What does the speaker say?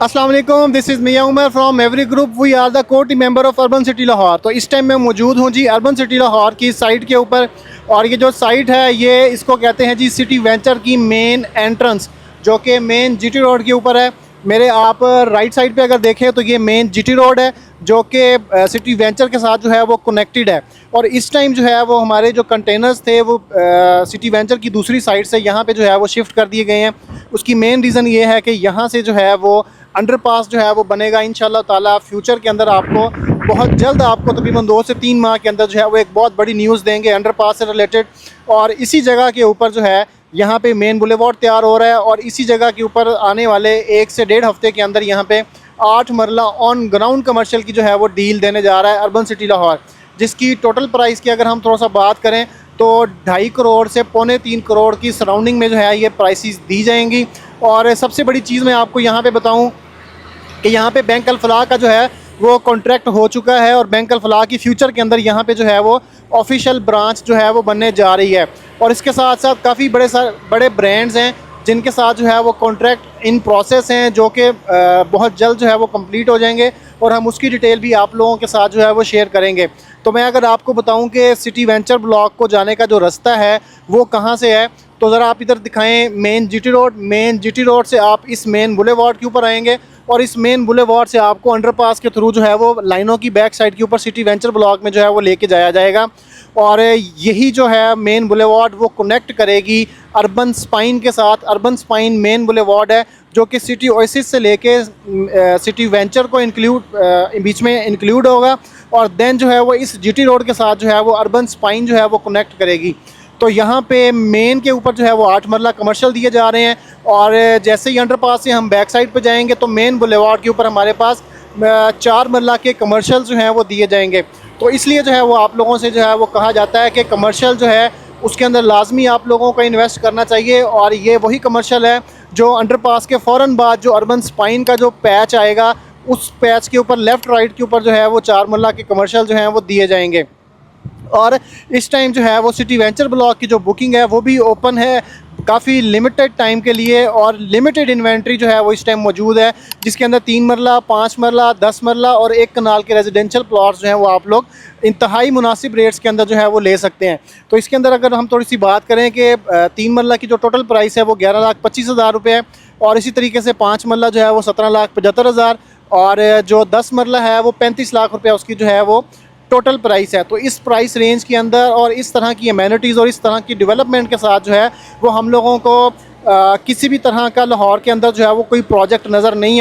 अस्सलाम वालेकुम, this is Mian Umar from every group. We are the core team member of urban city Lahore. तो इस time मैं मौजूद हूँ जी अर्बन सिटी लाहौर की साइट के ऊपर। और ये जो साइट है ये इसको कहते हैं जी सिटी वेंचर की मेन एंट्रेंस, जो कि मेन जीटी रोड के ऊपर है। मेरे आप राइट साइड पे अगर देखें तो ये मेन जीटी रोड है जो कि सिटी वेंचर के साथ जो है वो कनेक्टेड है। और इस टाइम जो है वो हमारे जो कंटेनर्स थे वो सिटी वेंचर की दूसरी साइड से यहाँ पे जो है वो शिफ्ट कर दिए गए हैं। उसकी मेन रीज़न ये है कि यहाँ से जो है वो अंडरपास जो है वो बनेगा इंशाल्लाह ताला। फ्यूचर के अंदर आपको बहुत जल्द, आपको तकरीबन 2 से 3 माह के अंदर जो है वो एक बहुत बड़ी न्यूज़ देंगे अंडरपास से रिलेटेड। और इसी जगह के ऊपर जो है यहाँ पे मेन बुलेवार्ड तैयार हो रहा है और इसी जगह के ऊपर आने वाले 1 से 1.5 हफ्ते के अंदर यहाँ पे 8 मरला ऑन ग्राउंड कमर्शियल की जो है वो डील देने जा रहा है अर्बन सिटी लाहौर, जिसकी टोटल प्राइस की अगर हम थोड़ा सा बात करें तो 2.5 करोड़ से 3.25 करोड़ की सराउंडिंग में जो है ये प्राइसेस दी जाएंगी। और सबसे बड़ी चीज़ मैं आपको यहाँ पे बताऊँ कि यहाँ पे बैंक अल फलाह का जो है वो कॉन्ट्रैक्ट हो चुका है और बैंक अल फलाह की फ्यूचर के अंदर यहाँ पे जो है वो ऑफिशियल ब्रांच जो है वो बनने जा रही है। और इसके साथ साथ काफ़ी बड़े ब्रांड्स हैं जिनके साथ जो है वो कॉन्ट्रैक्ट इन प्रोसेस हैं, जो कि बहुत जल्द जो है वो कंप्लीट हो जाएंगे और हम उसकी डिटेल भी आप लोगों के साथ जो है वो शेयर करेंगे। तो मैं अगर आपको बताऊं कि सिटी वेंचर ब्लॉक को जाने का जो रास्ता है वो कहां से है, तो ज़रा आप इधर दिखाएं मेन जीटी रोड से आप इस मेन बुलेवार्ड के ऊपर आएंगे और इस मेन बुलेवार्ड से आपको अंडरपास के थ्रू जो है वो लाइनों की बैक साइड के ऊपर सिटी वेंचर ब्लॉक में जो है वो लेके जाया जाएगा। और यही जो है मेन बुलेवार्ड वो कनेक्ट करेगी अर्बन स्पाइन के साथ। अर्बन स्पाइन मेन बुलेवार्ड है जो कि सिटी ओएसिस से लेके सिटी वेंचर को बीच में इंक्लूड होगा और देन जो है वो इस जीटी रोड के साथ जो है वो अर्बन स्पाइन जो है वो कनेक्ट करेगी। तो यहाँ पे मेन के ऊपर जो है वो 8 मरला कमर्शियल दिए जा रहे हैं और जैसे ही अंडरपास से हम बैक साइड पे जाएंगे तो मेन बुलेवार्ड के ऊपर हमारे पास 4 मरला के कमर्शियल जो हैं वो दिए जाएंगे। तो इसलिए जो है वो आप लोगों से जो है वो कहा जाता है कि कमर्शियल जो है उसके अंदर लाजमी आप लोगों को इन्वेस्ट करना चाहिए। और ये वही कमर्शियल है जो अंडरपास के फ़ौरन बाद जो अर्बन स्पाइन का जो पैच आएगा उस पैच के ऊपर लेफ़्ट राइट के ऊपर जो है वो 4 मरला के कमर्शियल जो हैं वो दिए जाएंगे। और इस टाइम जो है वो सिटी वेंचर ब्लॉक की जो बुकिंग है वो भी ओपन है काफ़ी लिमिटेड टाइम के लिए और लिमिटेड इन्वेंट्री जो है वो इस टाइम मौजूद है, जिसके अंदर 3 मरला, 5 मरला, 10 मरला और 1 कनाल के रेजिडेंशियल प्लॉट्स जो हैं वो आप लोग इंतहाई मुनासिब रेट्स के अंदर जो है वो ले सकते हैं। तो इसके अंदर अगर हम थोड़ी सी बात करें कि 3 मरला की जो टोटल प्राइस है वो 11,25,000 रुपये है और इसी तरीके से 5 मरला जो है वो 17,75,000 और जो 10 मरला है वो 35 लाख रुपये उसकी जो है वो टोटल प्राइस है। तो इस प्राइस रेंज के अंदर और इस तरह की अमेनिटीज़ और इस तरह की डेवलपमेंट के साथ जो है वो हम लोगों को किसी भी तरह का लाहौर के अंदर जो है वो कोई प्रोजेक्ट नज़र नहीं